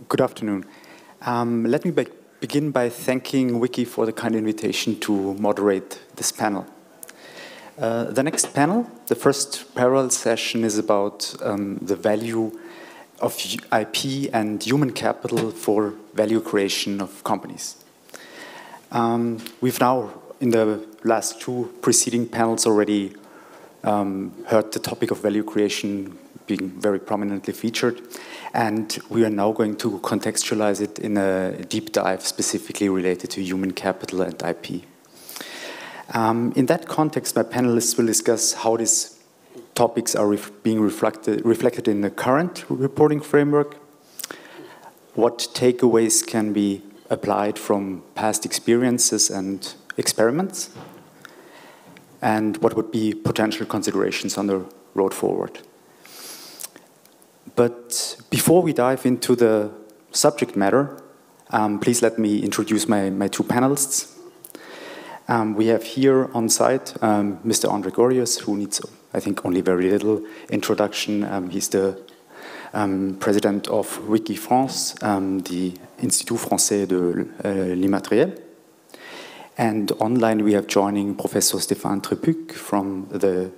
Good afternoon. Let me begin by thanking WICI for the kind invitation to moderate this panel. The next panel, the first parallel session, is about the value of IP and human capital for value creation of companies. We've now, in the last two preceding panels, already heard the topic of value creation being very prominently featured, and we are now going to contextualize it in a deep dive specifically related to human capital and IP. In that context, my panelists will discuss how these topics are being reflected in the current reporting framework, what takeaways can be applied from past experiences and experiments, and what would be potential considerations on the road forward. But before we dive into the subject matter, please let me introduce my two panelists. We have here on site Mr. André Gorius, who needs, I think, only very little introduction. He's the president of WICI France, the Institut Français de l'Immatériel. And online we have joining Professor Stéphane Trébucq from the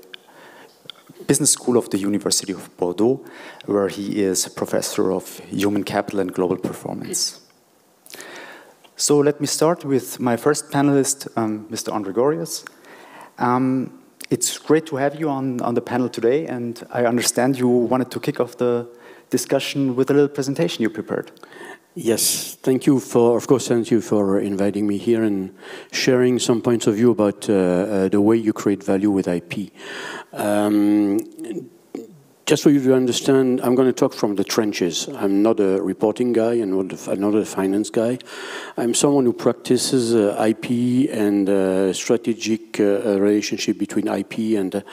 Business School of the University of Bordeaux, where he is a professor of human capital and global performance. So let me start with my first panelist, Mr. André Gorius. It's great to have you on the panel today, and I understand you wanted to kick off the discussion with a little presentation you prepared. Yes, thank you for inviting me here and sharing some points of view about the way you create value with IP. Just for you to understand, I'm going to talk from the trenches. I'm not a reporting guy, I'm not a finance guy. I'm someone who practices IP and strategic relationship between IP and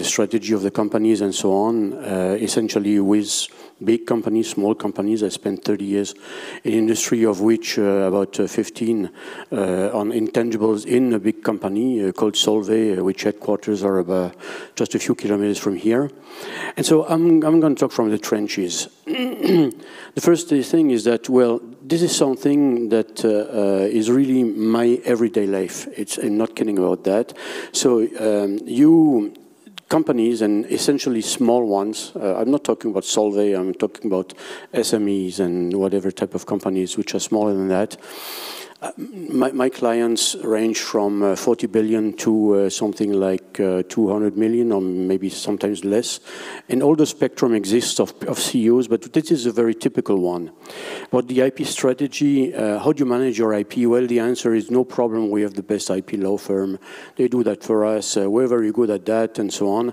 strategy of the companies and so on, essentially with big companies, small companies. I spent 30 years in industry, of which about 15 on intangibles in a big company called Solvay, which headquarters are about just a few kilometers from here. And so I'm going to talk from the trenches. The first thing is that, well, this is something that is really my everyday life. I'm not kidding about that. So companies, and essentially small ones, I'm not talking about Solvay, I'm talking about SMEs and whatever type of companies which are smaller than that. My clients range from 40 billion to something like 200 million, or maybe sometimes less. And all the spectrum exists of CEOs, but this is a very typical one. But the IP strategy, how do you manage your IP? Well, the answer is no problem. We have the best IP law firm. They do that for us. We're very good at that, and so on.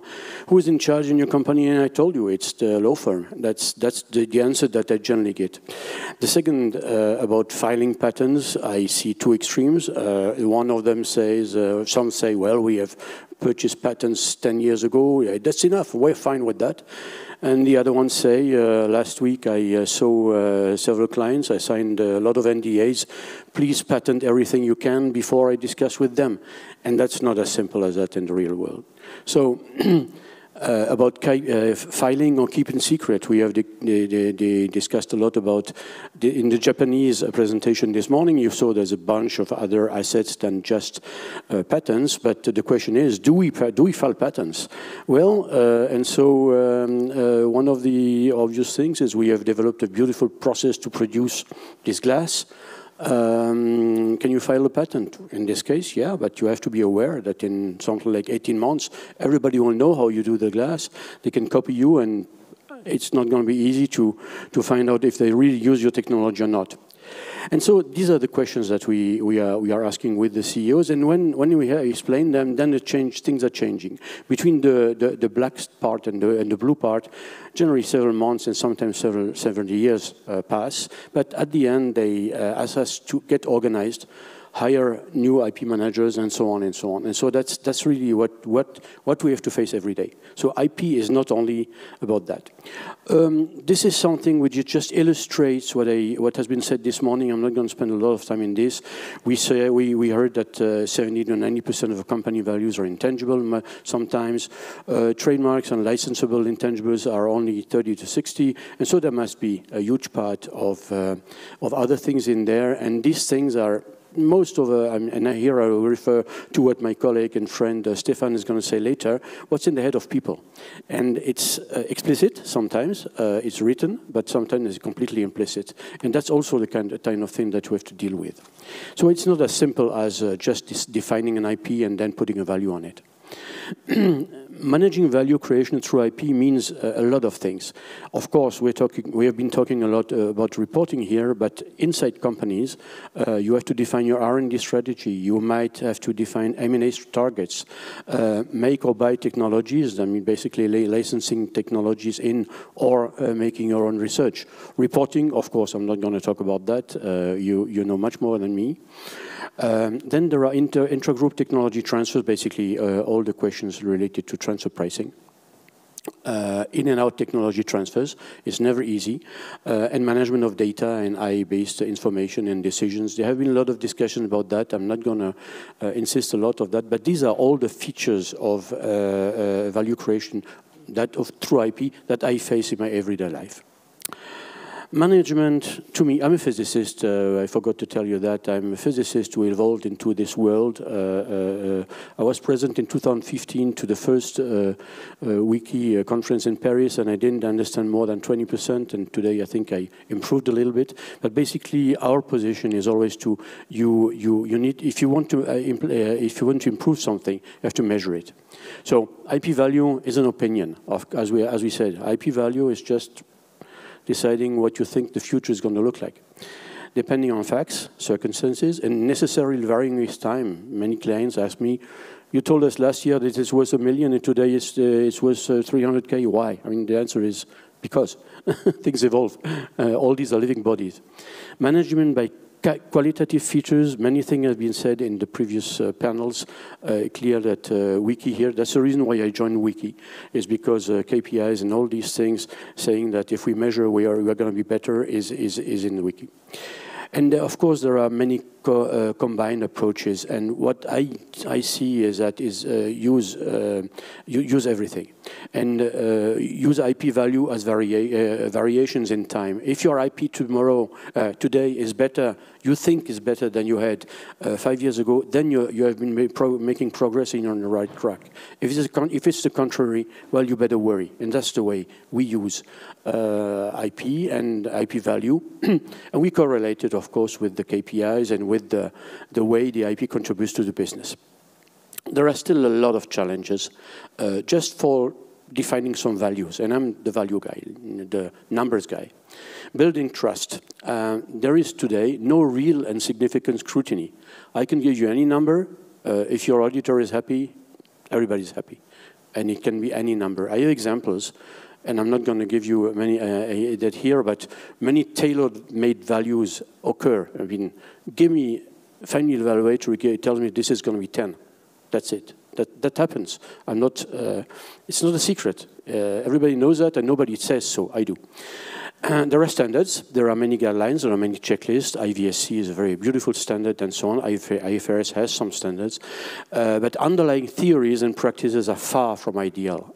Who is in charge in your company? And I told you, it's the law firm. That's the answer that I generally get. The second, about filing patents, I see two extremes. One of them says, some say, well, we have purchased patents 10 years ago. That's enough. We're fine with that. And the other ones say, last week I saw several clients. I signed a lot of NDAs. Please patent everything you can before I discuss with them. And that's not as simple as that in the real world. So about filing or keeping secret, we have discussed a lot about, in the Japanese presentation this morning, you saw there's a bunch of other assets than just patents, but the question is, do we file patents? Well, and so one of the obvious things is we have developed a beautiful process to produce this glass. Can you file a patent? In this case, yeah, but you have to be aware that in something like 18 months, everybody will know how you do the glass. They can copy you, and it's not going to be easy to find out if they really use your technology or not. And so these are the questions that we are asking with the CEOs, and when we explain them, then things are changing. Between the black part and the blue part, generally several months and sometimes several years pass, but at the end they ask us to get organized. hire new IP managers, and so on and so on. And so that's really what we have to face every day. So IP is not only about that. This is something which just illustrates what has been said this morning. I'm not going to spend a lot of time in this. We heard that 70 to 90% of company values are intangible. Sometimes trademarks and licensable intangibles are only 30 to 60, and so there must be a huge part of other things in there. And these things are most of, and here I will refer to what my colleague and friend Stéphane is going to say later, what's in the head of people. And it's explicit sometimes, it's written, but sometimes it's completely implicit. And that's also the kind of thing that we have to deal with. So it's not as simple as just defining an IP and then putting a value on it. Managing value creation through IP means a lot of things. Of course, we have been talking a lot about reporting here, but inside companies, you have to define your R&D strategy. You might have to define M&A targets, make or buy technologies, I mean basically licensing technologies in or making your own research. Reporting, of course, I'm not going to talk about that. You know much more than me. Then there are intra-group technology transfers, basically all the questions related to transfer pricing. In and out technology transfers is never easy, and management of data and AI-based information and decisions. There have been a lot of discussion about that. I'm not going to insist a lot of that, but these are all the features of value creation through IP that I face in my everyday life. Management, to me, I'm a physicist. I forgot to tell you that. I'm a physicist who evolved into this world. I was present in 2015 to the first WICI conference in Paris, and I didn't understand more than 20%, and today I think I improved a little bit. But basically, our position is always to, you need, if you want to improve something, you have to measure it. So IP value is an opinion, as we said. IP value is just deciding what you think the future is going to look like. Depending on facts, circumstances, and necessarily varying with time. Many clients ask me, you told us last year that it was $1 million and today it's worth 300K. Why? I mean, the answer is because things evolve. All these are living bodies. Management by qualitative features, many things have been said in the previous panels. Clear that WICI here, that's the reason why I joined WICI, is because KPIs and all these things saying that if we measure we are going to be better is in the WICI. And of course there are many combined approaches, and what I see is that use everything and use IP value as variations in time. If your IP today is better, you think is better than you had 5 years ago, then you have been making progress and you're on the right track. If it's the contrary, well, you better worry. And that's the way we use IP and IP value. And we correlate it, of course, with the KPIs and with the way the IP contributes to the business. There are still a lot of challenges just for defining some values, and I'm the value guy, the numbers guy. Building trust. There is today no real and significant scrutiny. I can give you any number. If your auditor is happy, everybody's happy. And it can be any number. I have examples, and I'm not going to give you many that here, but many tailor-made values occur. I mean, find me the evaluator, it tells me this is going to be 10. That's it. That happens. I'm not. It's not a secret. Everybody knows that, and nobody says so. I do. And there are standards. There are many guidelines. There are many checklists. IVSC is a very beautiful standard, and so on. IFRS has some standards, but underlying theories and practices are far from ideal.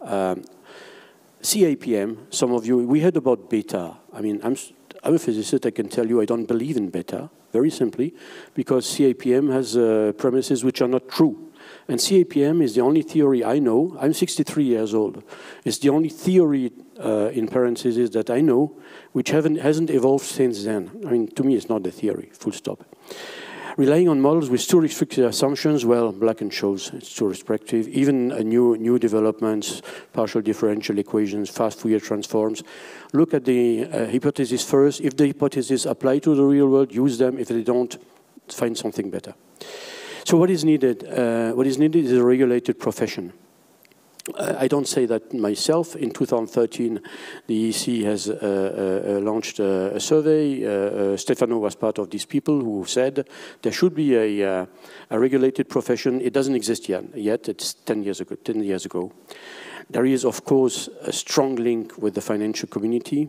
CAPM. Some of you. We heard about beta. I mean, I'm a physicist. I can tell you I don't believe in beta. Very simply, because CAPM has premises which are not true. And CAPM is the only theory I know. I'm 63 years old. It's the only theory, in parentheses, that I know which hasn't evolved since then. I mean, to me, it's not a theory, full stop. Relying on models with too restricted assumptions, well, Black shows it's too restrictive. Even new developments, partial differential equations, fast Fourier transforms. Look at the hypothesis first. If the hypotheses apply to the real world, use them. If they don't, find something better. So what is needed? What is needed is a regulated profession. I don't say that myself. In 2013, the EC has launched a survey. Stéphane was part of these people who said there should be a regulated profession. It doesn't exist yet. It's 10 years ago. There is, of course, a strong link with the financial community.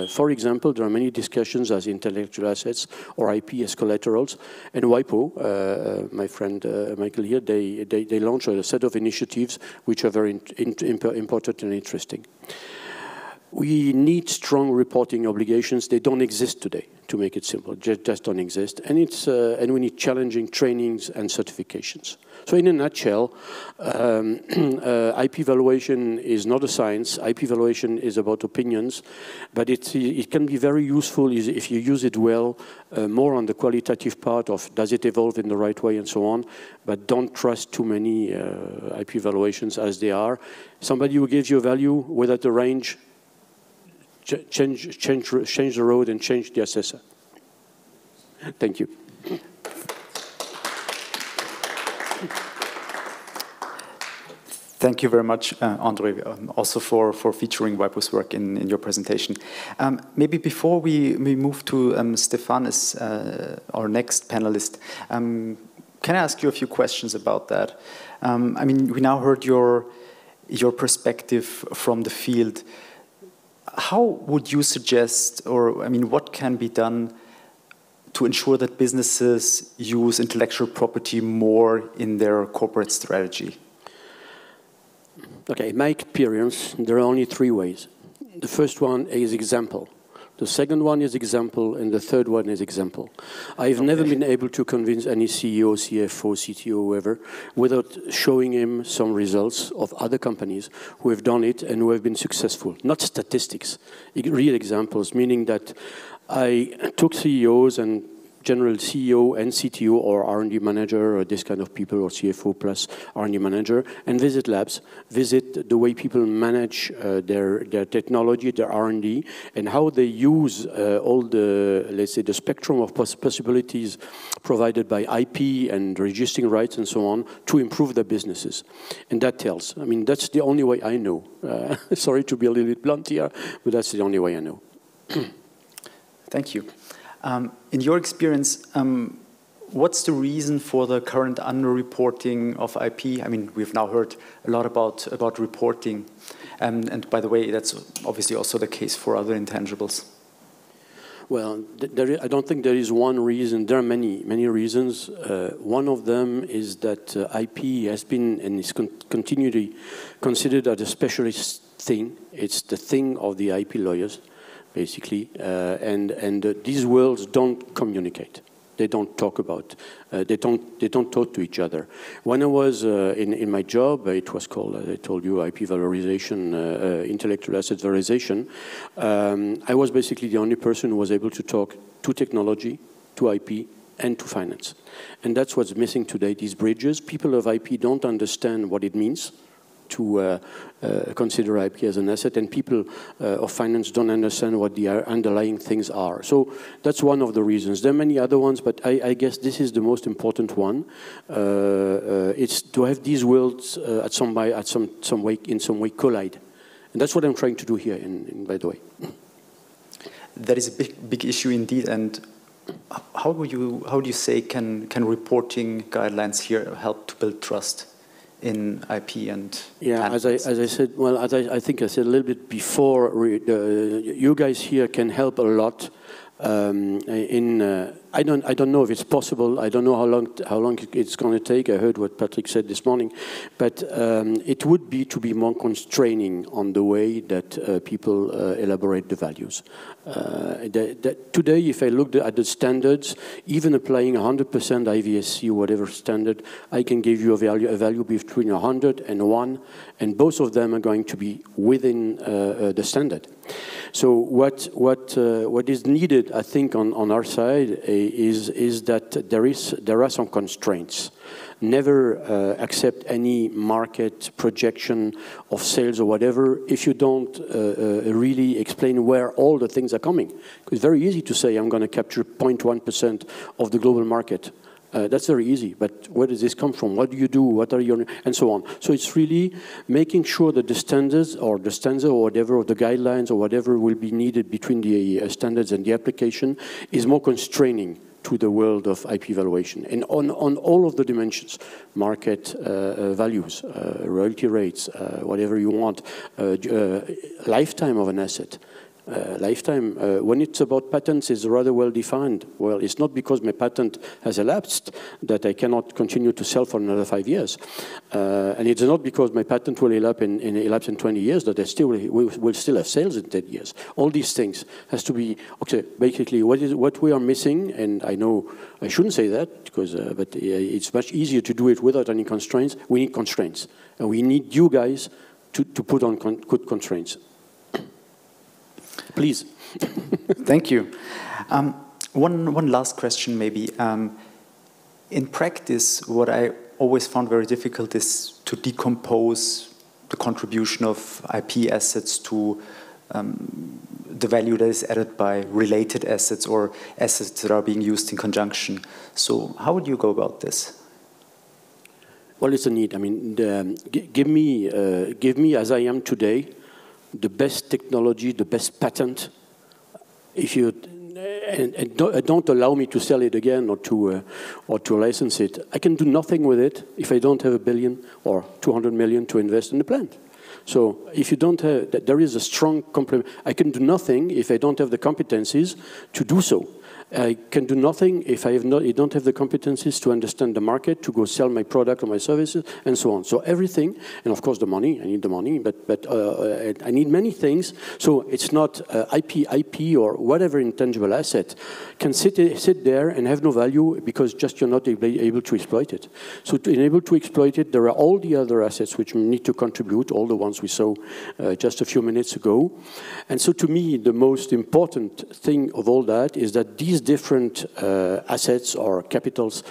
For example, there are many discussions as intellectual assets or IP as collaterals. And WIPO, my friend Michael here, they launched a set of initiatives which are very important and interesting. We need strong reporting obligations. They don't exist today, to make it simple. Just don't exist. And we need challenging trainings and certifications. So in a nutshell, IP valuation is not a science. IP valuation is about opinions, but it can be very useful if you use it well, more on the qualitative part of does it evolve in the right way and so on, but don't trust too many IP valuations as they are. Somebody who gives you a value without the range, change the road and change the assessor. Thank you. Thank you very much, André, also for featuring WIPO's work in your presentation. Maybe before we move to Stéphane as our next panelist, can I ask you a few questions about that? I mean, we now heard your perspective from the field. How would you suggest, or I mean, what can be done to ensure that businesses use intellectual property more in their corporate strategy? Okay, in my experience, there are only 3 ways. The first one is example. The second one is example, and the third one is example. I've never been able to convince any CEO, CFO, CTO, whoever, without showing him some results of other companies who have done it and who have been successful. Not statistics, real examples, meaning that I took CEOs and general CEO and CTO or R&D manager or this kind of people or CFO plus R&D manager and visit labs, visit the way people manage their technology, their R&D, and how they use all the, let's say, the spectrum of possibilities provided by IP and registering rights and so on to improve their businesses. And that tells. I mean, that's the only way I know. Sorry to be a little bit blunt here, but that's the only way I know. Thank you. In your experience, what's the reason for the current underreporting of IP? I mean, we've now heard a lot about reporting. And by the way, that's obviously also the case for other intangibles. Well, I don't think there is one reason. There are many reasons. One of them is that IP has been and is continually considered as a specialist thing. It's the thing of the IP lawyers, basically, and these worlds don't communicate. They don't talk about. They don't talk to each other. When I was in my job, it was called, I told you, IP valorization, intellectual asset valorization. I was basically the only person who was able to talk to technology, to IP, and to finance. And that's what's missing today. These bridges. People of IP don't understand what it means to consider IP as an asset, and people of finance don't understand what the underlying things are. So that's one of the reasons. There are many other ones, but I guess this is the most important one. It's to have these worlds in some way collide, and that's what I'm trying to do here. By the way, that is a big issue indeed. And how do you say can reporting guidelines here help to build trust in IP and as I said, well, as I think I said a little bit before, you guys here can help a lot. I don't know if it's possible. I don't know how long it's going to take. I heard what Patrick said this morning, but it would be to be more constraining on the way that people elaborate the values. Today, if I look at the standards, even applying 100% IVSC or whatever standard, I can give you a value between 100 and 1, and both of them are going to be within the standard. So what is needed, I think, on our side is that there are some constraints. Never accept any market projection of sales or whatever if you don't really explain where all the things are coming. It's very easy to say I'm going to capture 0.1% of the global market. That's very easy, but where does this come from? What do you do? What are your, and so on. So it's really making sure that the standards or the stanza or whatever, or the guidelines or whatever will be needed between the standards and the application is more constraining to the world of IP valuation. And on all of the dimensions, market values, royalty rates, whatever you want, lifetime of an asset. Lifetime, when it's about patents, is rather well defined. Well, it's not because my patent has elapsed that I cannot continue to sell for another 5 years. And it's not because my patent will elapse in 20 years that I will still have sales in 10 years. All these things has to be, okay, basically what we are missing, and I know I shouldn't say that, because, but it's much easier to do it without any constraints. We need constraints. And we need you guys to put on good constraints. Please. Thank you. One last question, maybe. In practice, what I always found very difficult is to decompose the contribution of IP assets to the value that is added by related assets or assets that are being used in conjunction. So how would you go about this? Well, it's a need. I mean, give me as I am today, the best technology, the best patent. If you and don't allow me to sell it again or to license it, I can do nothing with it if I don't have $1 billion or 200 million to invest in the plant. So if you don't have, there is a strong complement. I can do nothing if I don't have the competencies to do so. I can do nothing if I don't have the competencies to understand the market, to go sell my product or my services, and so on. So everything, and of course the money, I need the money, but I need many things. So it's not IP or whatever intangible asset can sit there and have no value because just you're not able to exploit it. So to enable to exploit it, there are all the other assets which need to contribute, all the ones we saw just a few minutes ago. And so to me, the most important thing of all that is that these different assets or capitals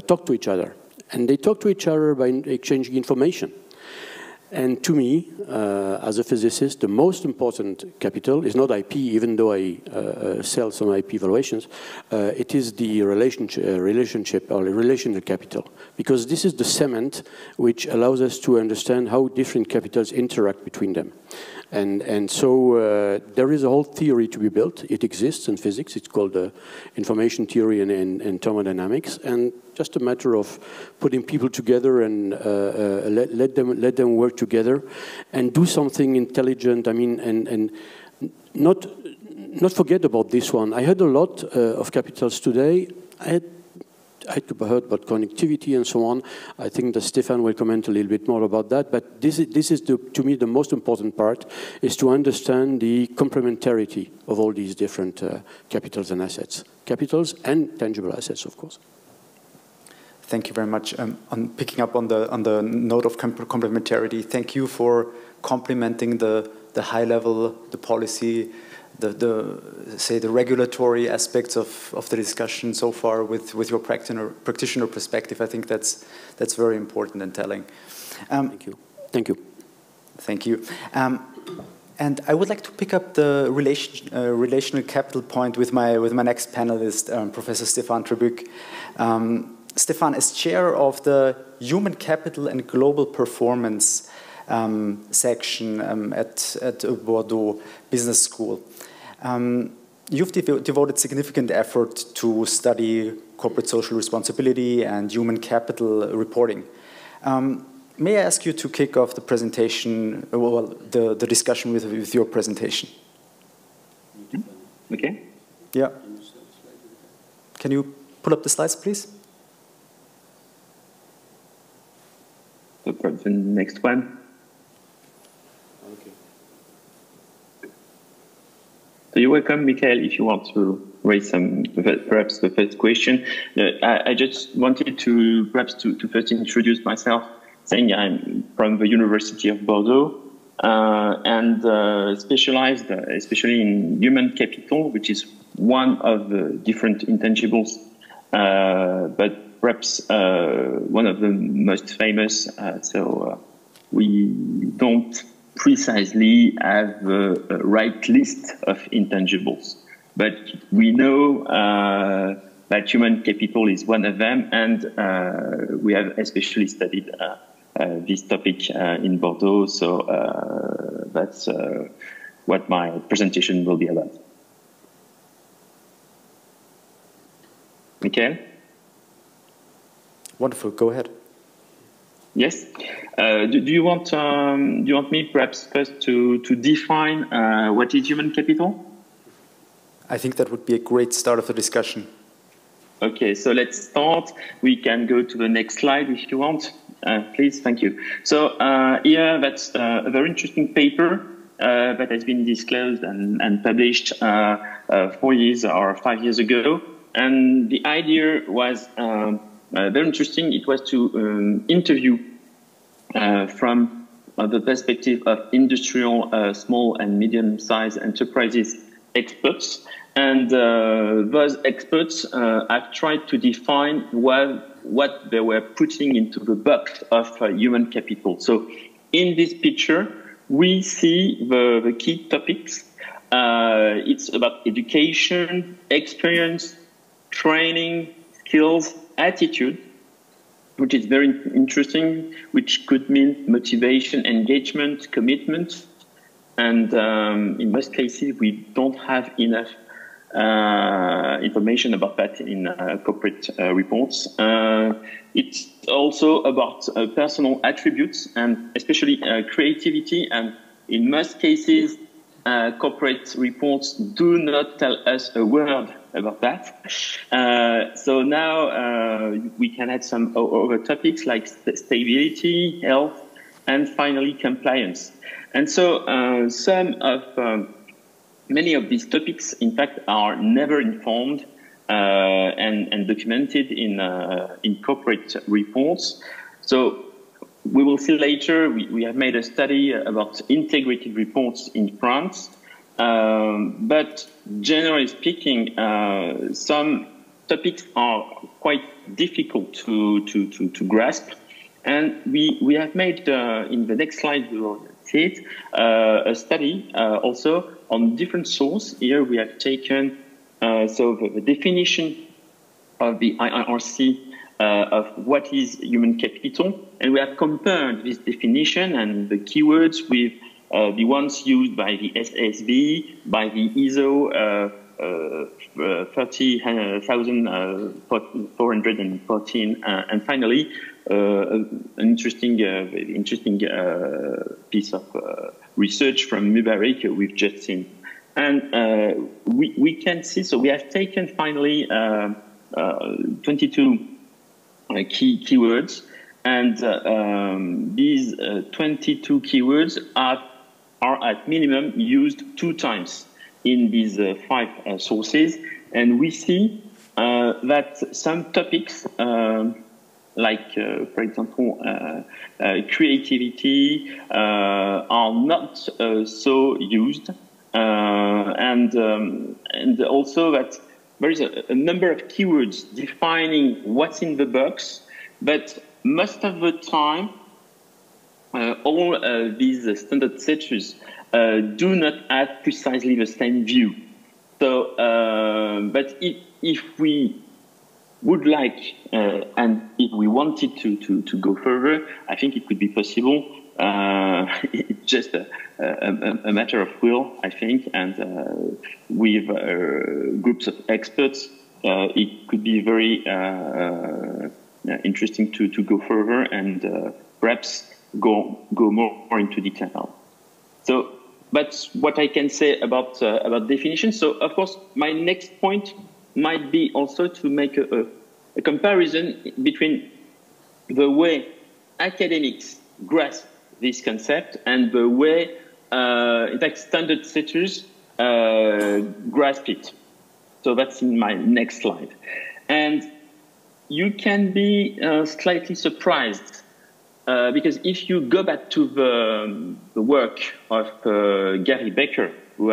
talk to each other. And they talk to each other by exchanging information. And to me, as a physicist, the most important capital is not IP, even though I sell some IP valuations. It is the relationship or relational capital, because this is the cement which allows us to understand how different capitals interact between them. And so there is a whole theory to be built. It exists in physics. It's called information theory and thermodynamics. And just a matter of putting people together and let them work together and do something intelligent. I mean, and not forget about this one. I heard a lot of capitals today. I heard about connectivity and so on. I think that Stéphane will comment a little bit more about that. But this is to me, the most important part, is to understand the complementarity of all these different capitals and assets. Capitals and tangible assets, of course. Thank you very much. On picking up on the note of complementarity, thank you for complementing the high level, the policy, the regulatory aspects of the discussion so far with your practitioner perspective. I think that's very important and telling. Thank you. Thank you. Thank you. And I would like to pick up the relational capital point with my next panelist, Professor Stéphane Trébucq. Stéphane is chair of the Human Capital and Global Performance section at Bordeaux Business School. You've devoted significant effort to study corporate social responsibility and human capital reporting. May I ask you to kick off the presentation, well, the discussion with your presentation? Okay. Yeah. Can you pull up the slides, please? The next one. Okay. So you're welcome, Michael, if you want to raise some, perhaps the first question. I just wanted to perhaps to first introduce myself, saying I'm from the University of Bordeaux and specialized especially in human capital, which is one of the different intangibles, but perhaps one of the most famous. So we don't precisely have a right list of intangibles, but we know but human capital is one of them, and we have especially studied this topic in Bordeaux, so that's what my presentation will be about. Okay. Wonderful. Go ahead. Yes. Do you want me perhaps first to define what is human capital? I think that would be a great start of the discussion. Okay, so let's start. We can go to the next slide if you want. Please, thank you. So here, that's a very interesting paper that has been disclosed and published 4 years or 5 years ago. And the idea was very interesting. It was to interview from the perspective of industrial small and medium-sized enterprises experts. And those experts have tried to define what they were putting into the box of human capital. So in this picture, we see the key topics. It's about education, experience, training, skills, attitude, which is very interesting, which could mean motivation, engagement, commitment. And in most cases, we don't have enough information about that in corporate reports. It's also about personal attributes and especially creativity. And in most cases, corporate reports do not tell us a word about that. So now we can add some other topics like stability, health, and finally compliance. And so many of these topics, in fact, are never informed and documented in corporate reports. So we will see later, we have made a study about integrated reports in France. But generally speaking, some topics are quite difficult to grasp. And we have made, in the next slide, we will see it, a study also on different sources. Here we have taken the definition of the IRC of what is human capital, and we have compared this definition and the keywords with the ones used by the SSB, by the ISO 30,414, and finally an interesting piece of research from Mubarak we've just seen. And we can see, so we have taken finally 22 keywords, and these 22 keywords are at minimum used 2 times in these 5 sources. And we see that some topics, like, for example, creativity, are not so used. And also that there is a number of keywords defining what's in the box, but most of the time, all these standard setters do not have precisely the same view. So, but if we would like, and if we wanted to go further, I think it could be possible. It's just a matter of will, I think, and with groups of experts, it could be very interesting to go further and perhaps go more into detail. So, but what I can say about definition. So, of course, my next point might be also to make a comparison between the way academics grasp this concept and the way, in fact, standard setters grasp it. So that's in my next slide. And you can be slightly surprised because if you go back to the work of Gary Becker, who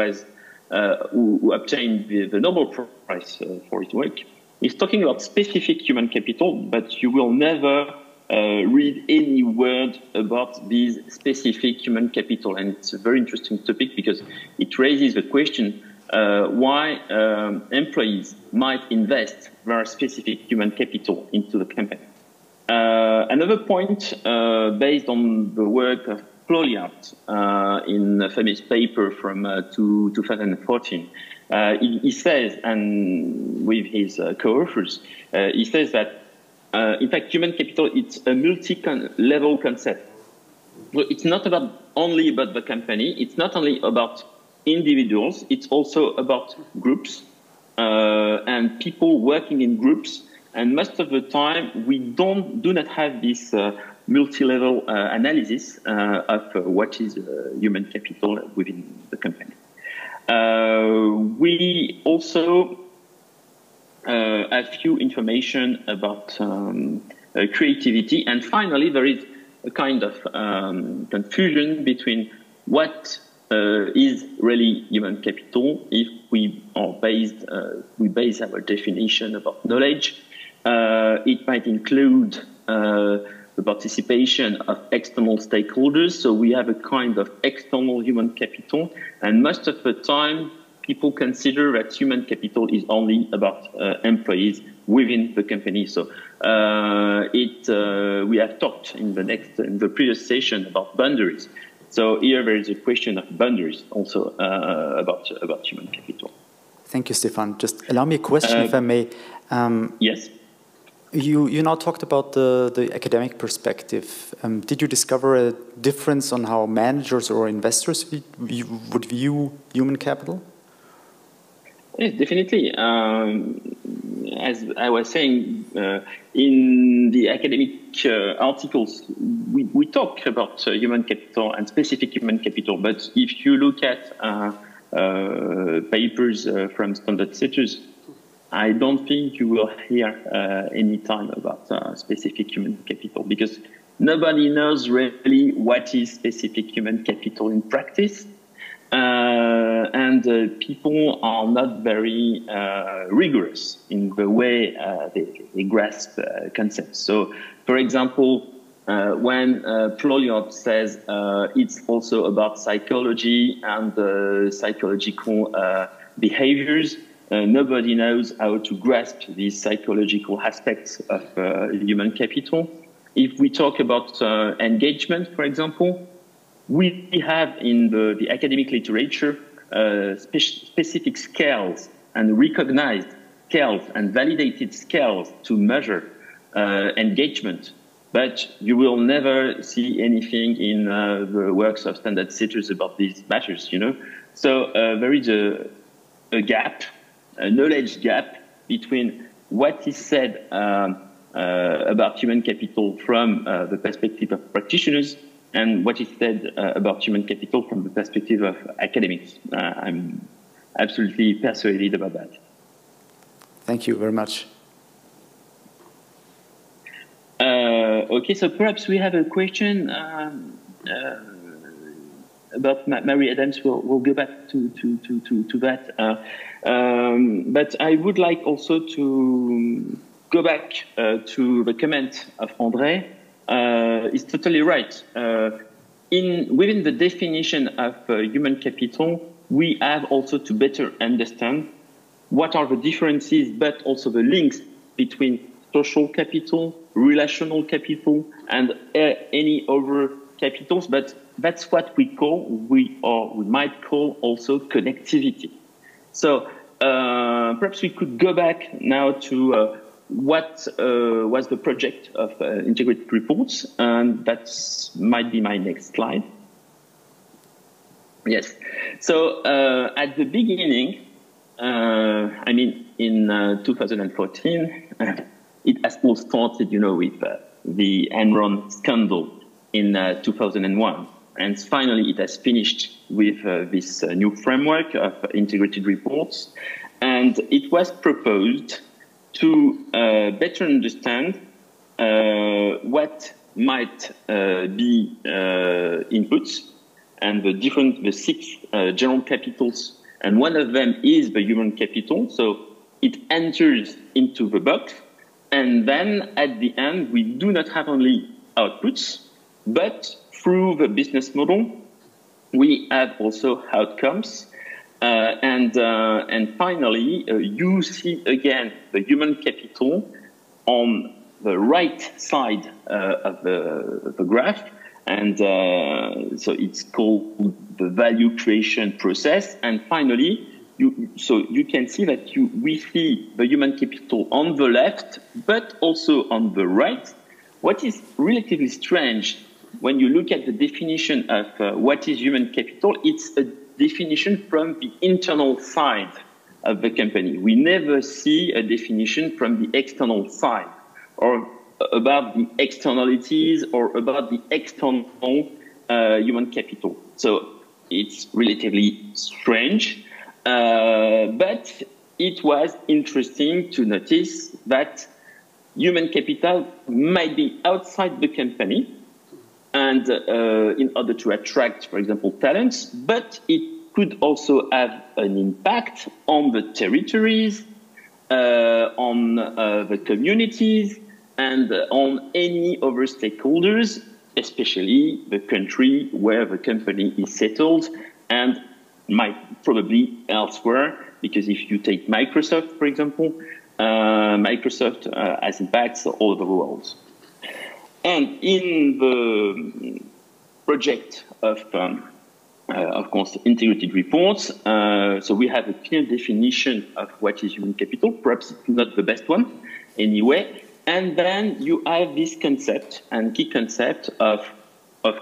obtained the Nobel Prize for his work, he's talking about specific human capital, but you will never read any word about this specific human capital. And it's a very interesting topic because it raises the question, why employees might invest very specific human capital into the company. Another point, based on the work of Ploliart in a famous paper from 2014, he says, and with his co-authors, he says that, in fact, human capital, it's a multi-level concept. Well, it's not only about the company, it's not only about individuals, it's also about groups and people working in groups. And most of the time, we do not have this multi-level analysis of what is human capital within the company. We also have few information about creativity. And finally, there is a kind of confusion between what is really human capital if we are we base our definition about knowledge. It might include the participation of external stakeholders. So we have a kind of external human capital. And most of the time, people consider that human capital is only about employees within the company. So we have talked in the previous session about boundaries. So here there is a question of boundaries also about human capital. Thank you, Stéphane. Just allow me a question, if I may. Yes. You now talked about the academic perspective. Did you discover a difference on how managers or investors would view human capital? Yes, definitely. As I was saying, in the academic articles, we talk about human capital and specific human capital. But if you look at papers from standard setters, I don't think you will hear any time about specific human capital, because nobody knows really what is specific human capital in practice. And people are not very rigorous in the way they grasp concepts. So, for example, when Ploliart says it's also about psychology and psychological behaviors, nobody knows how to grasp these psychological aspects of human capital. If we talk about engagement, for example, we have in the academic literature specific scales and recognized scales and validated scales to measure engagement. But you will never see anything in the works of standard setters about these matters, you know. So there is a gap, a knowledge gap between what is said about human capital from the perspective of practitioners and what is said about human capital from the perspective of academics. I'm absolutely persuaded about that. Thank you very much. Okay, so perhaps we have a question about Mary Adams. We'll go back to that. But I would like also to go back to the comment of André. It's totally right. Within the definition of human capital, we have also to better understand what are the differences, but also the links between social capital, relational capital, and any other capitals. But that's what we might call also connectivity. So perhaps we could go back now to what was the project of integrated reports, and that might be my next slide. Yes. So at the beginning, I mean, in 2014, it has all started, you know, with the Enron scandal in 2001. And finally, it has finished with this new framework of integrated reports. And it was proposed to better understand what might be inputs and the six general capitals. And one of them is the human capital. So it enters into the box. And then at the end, we do not have only outputs, but through the business model, we have also outcomes. And finally, you see again the human capital on the right side of the graph. And so it's called the value creation process. And finally, so you can see that we see the human capital on the left, but also on the right. What is relatively strange when you look at the definition of what is human capital, it's a definition from the internal side of the company. We never see a definition from the external side, or about the externalities, or about the external human capital. So it's relatively strange, but it was interesting to notice that human capital might be outside the company, and in order to attract, for example, talents, but it could also have an impact on the territories, on the communities, and on any other stakeholders, especially the country where the company is settled, and might probably elsewhere, because if you take Microsoft, for example, Microsoft has impacts all over the world. And in the project of course, integrated reports, so we have a clear definition of what is human capital, perhaps not the best one anyway. And then you have this concept and key concept of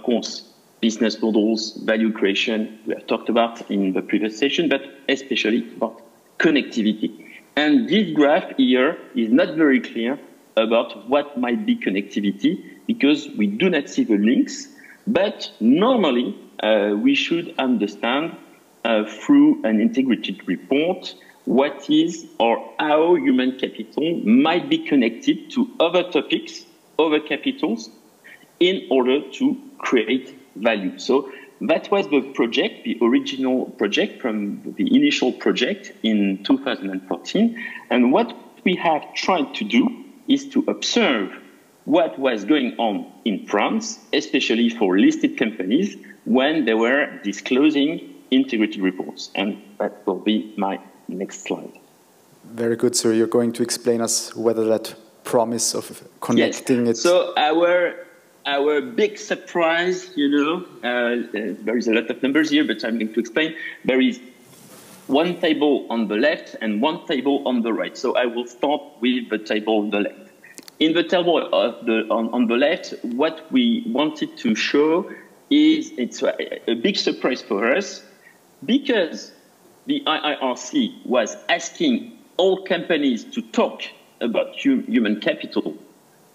course, business models, value creation, we have talked about in the previous session, but especially about connectivity. And this graph here is not very clear about what might be connectivity, because we do not see the links, but normally we should understand through an integrated report what is or how human capital might be connected to other topics, other capitals, in order to create value. So that was the project, the original project from the initial project in 2014. And what we have tried to do is to observe what was going on in France, especially for listed companies, when they were disclosing integrated reports. And that will be my next slide. Very good. So you're going to explain us whether that promise of connecting it. So our big surprise, you know, there is a lot of numbers here, but I'm going to explain. There is one table on the left and one table on the right. So I will start with the table on the left. In the table on the left, what we wanted to show is it's a big surprise for us, because the IIRC was asking all companies to talk about human capital.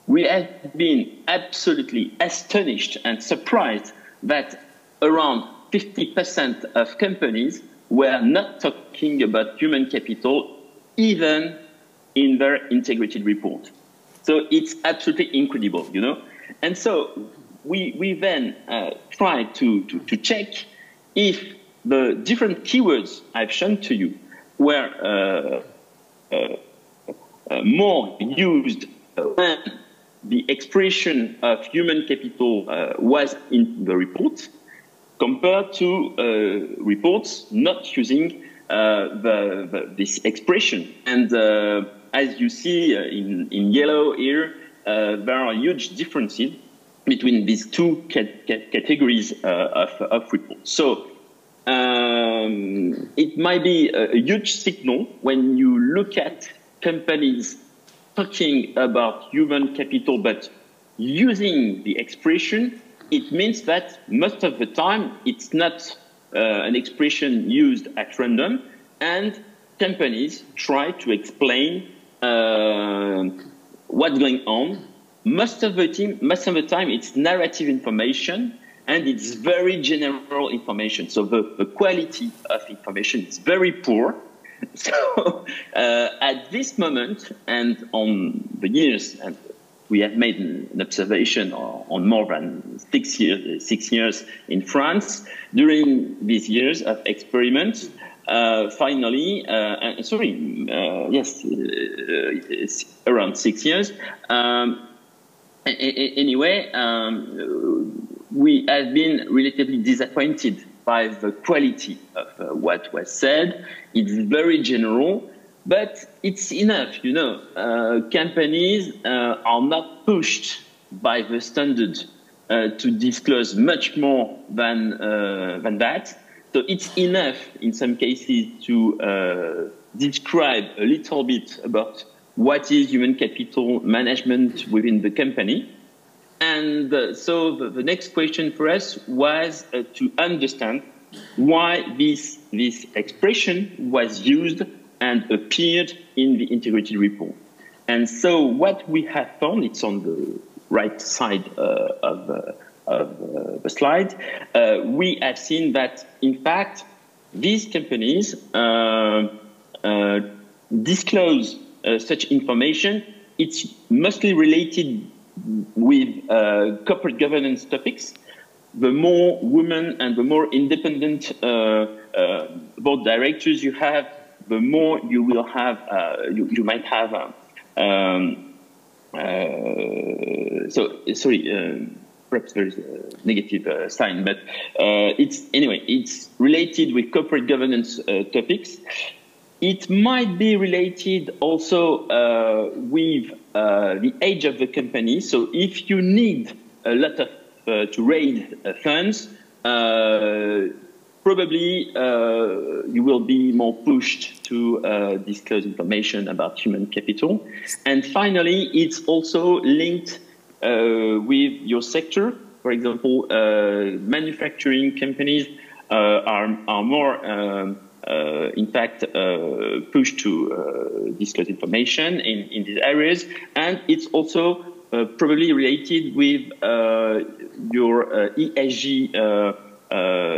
We have been absolutely astonished and surprised that around 50% of companies were not talking about human capital, even in their integrated report. So it's absolutely incredible, you know. And so we then tried to check if the different keywords I've shown to you were more used when the expression of human capital was in the report, compared to reports not using this expression. And as you see in yellow here, there are huge differences between these two categories of reports. So it might be a huge signal when you look at companies talking about human capital, but using the expression. It means that most of the time it's not an expression used at random, and companies try to explain what's going on. Most of the time it's narrative information, and it's very general information. So the quality of information is very poor. So at this moment, and on the years, and we have made an observation on more than 6 years in France. During these years of experiments, finally, it's around 6 years. Anyway, we have been relatively disappointed by the quality of what was said. It's very general, but it's enough, you know. Companies are not pushed by the standard to disclose much more than that. So it's enough in some cases to describe a little bit about what is human capital management within the company. And so the next question for us was to understand why this expression was used and appeared in the integrated report. And so what we have found, it's on the right side of the slide, we have seen that, in fact, these companies disclose such information. It's mostly related with corporate governance topics. The more women and the more independent board directors you have, the more you will have, you might have, perhaps there is a negative sign, but it's related with corporate governance topics. It might be related also with the age of the company. So if you need a lot of to raise funds, probably you will be more pushed to disclose information about human capital. And finally, it's also linked with your sector. For example, manufacturing companies are more in fact, pushed to disclose information in these areas. And it's also probably related with your ESG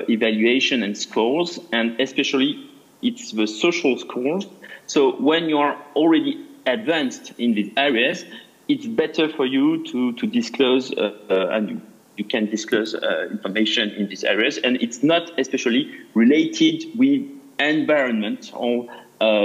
evaluation and scores, and especially it's the social scores. So when you are already advanced in these areas, it's better for you to disclose and you can disclose information in these areas. And it's not especially related with environmental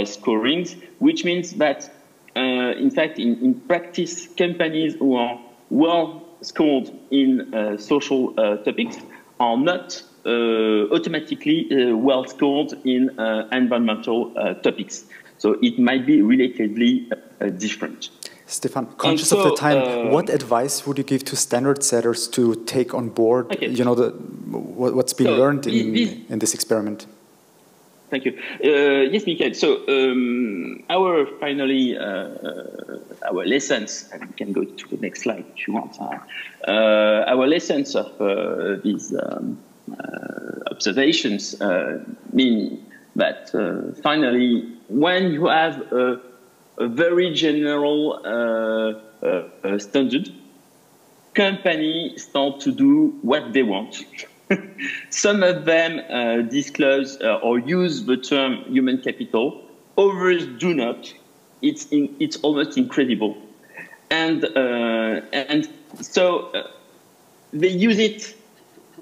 scorings, which means that, in fact, in practice, companies who are well scored in social topics are not automatically well scored in environmental topics. So it might be relatedly different. Stéphane, conscious of the time, what advice would you give to standard setters to take on board, you know, what's been learned in this experiment? Thank you. Yes, Michael. So our lessons, and you can go to the next slide if you want. Our lessons of these observations mean that finally, when you have a very general standard, companies start to do what they want. Some of them disclose or use the term human capital. Others do not. It's almost incredible, and so they use it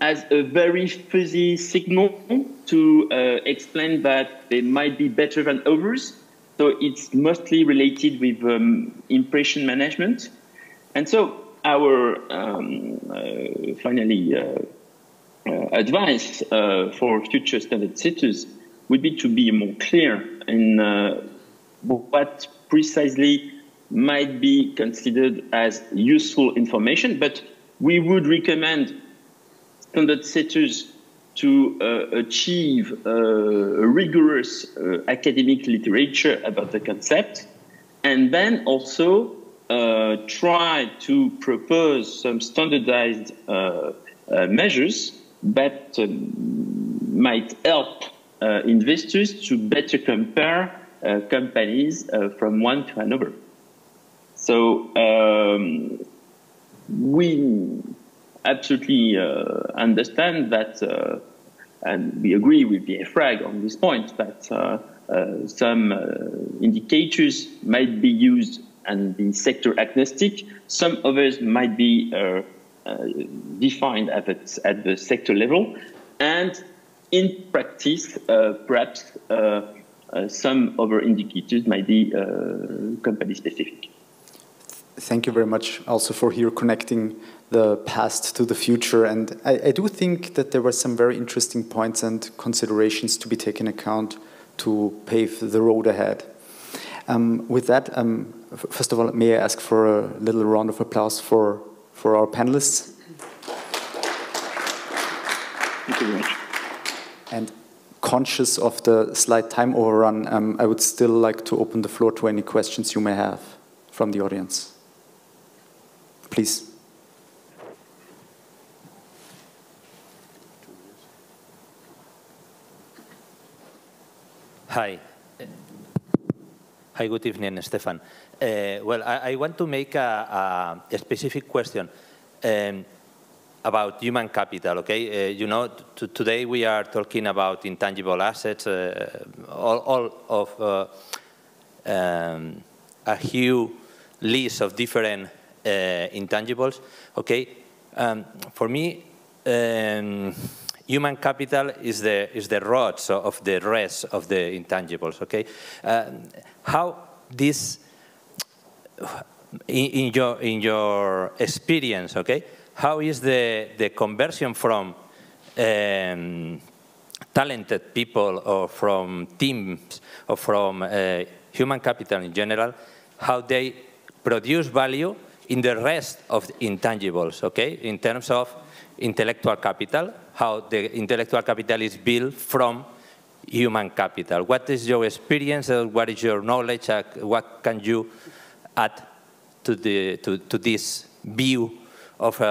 as a very fuzzy signal to explain that they might be better than others. So it's mostly related with impression management, and so our finally. Advice for future standard setters would be to be more clear in what precisely might be considered as useful information, but we would recommend standard setters to achieve rigorous academic literature about the concept, and then also try to propose some standardized measures that might help investors to better compare companies from one to another. So we absolutely understand that, and we agree with the EFRAG on this point, that some indicators might be used and be sector agnostic. Some others might be defined at the sector level, and in practice, perhaps some other indicators might be company specific. thank you very much also for here connecting the past to the future. And I do think that there were some very interesting points and considerations to be taken account to pave the road ahead. With that, first of all, may I ask for a little round of applause for our panelists? Thank you very much. And conscious of the slight time overrun, I would still like to open the floor to any questions you may have from the audience. Please. Hi. Hi, good evening, Stéphane. Well, I want to make a specific question about human capital, okay? You know, today we are talking about intangible assets, all of a huge list of different intangibles, okay? For me, human capital is the roots of the rest of the intangibles, okay? How this, in your experience, okay? How is the conversion from talented people or from teams or from human capital in general, how they produce value in the rest of the intangibles, okay? In terms of intellectual capital, how the intellectual capital is built from human capital. What is your experience? What is your knowledge? What can you add to this view of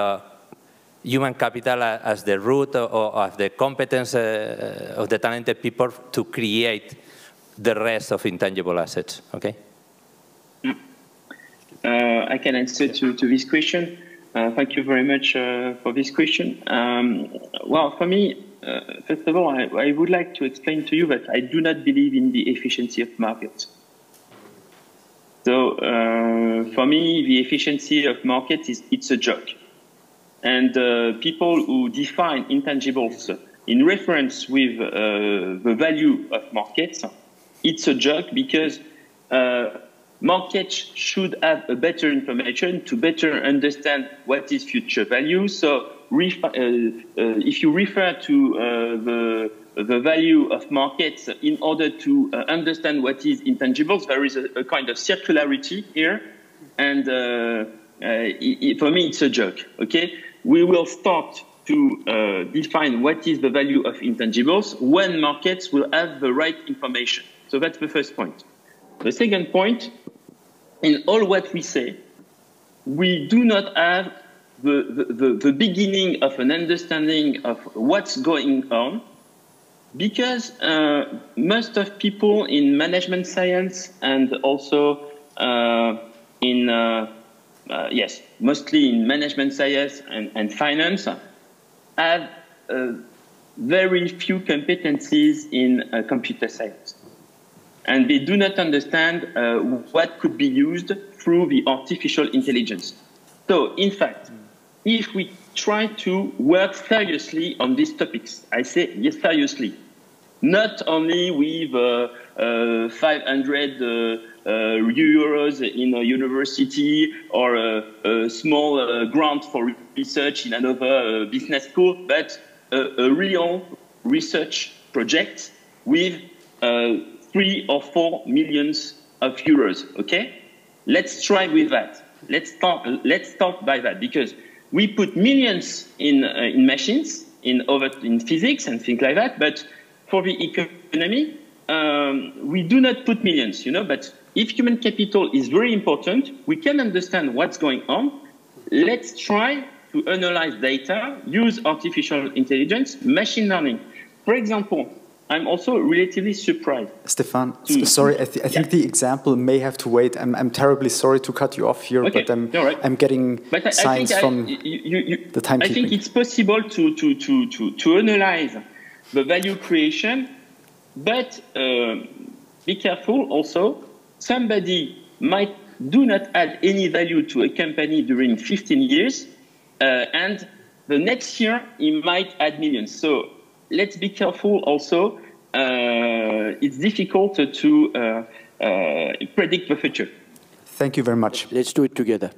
human capital as the root or of the competence of the talented people to create the rest of intangible assets? Okay. I can answer to this question. Thank you very much for this question. Well, for me, first of all, I would like to explain to you that I do not believe in the efficiency of markets. So for me, the efficiency of markets it's a joke. And people who define intangibles in reference with the value of markets, it's a joke because markets should have a better information to better understand what is future value. So if you refer to the value of markets in order to understand what is intangibles, there is a kind of circularity here. And for me, it's a joke, okay? We will start to define what is the value of intangibles when markets will have the right information. So that's the first point. The second point, in all what we say, we do not have the beginning of an understanding of what's going on, because most of people in management science and also mostly in management science and finance have very few competencies in computer science. And they do not understand what could be used through the artificial intelligence. So, in fact, if we try to work seriously on these topics, I say yes, seriously, not only with 500 euros in a university or a small grant for research in another business school, but a real research project with 3 or 4 million euros, okay? Let's try with that. Let's start by that, because we put millions in machines, in physics and things like that, but for the economy, we do not put millions, you know, but if human capital is very important, we can understand what's going on. Let's try to analyze data, use artificial intelligence, machine learning. For example, I'm also relatively surprised. Stéphane, sorry, I think the example may have to wait. I'm terribly sorry to cut you off here, okay, but I'm getting signs from the timekeeping. I think it's possible to analyze the value creation, but be careful also. Somebody might do not add any value to a company during 15 years, and the next year he might add millions. So let's be careful also. It's difficult to predict the future. Thank you very much. Let's do it together.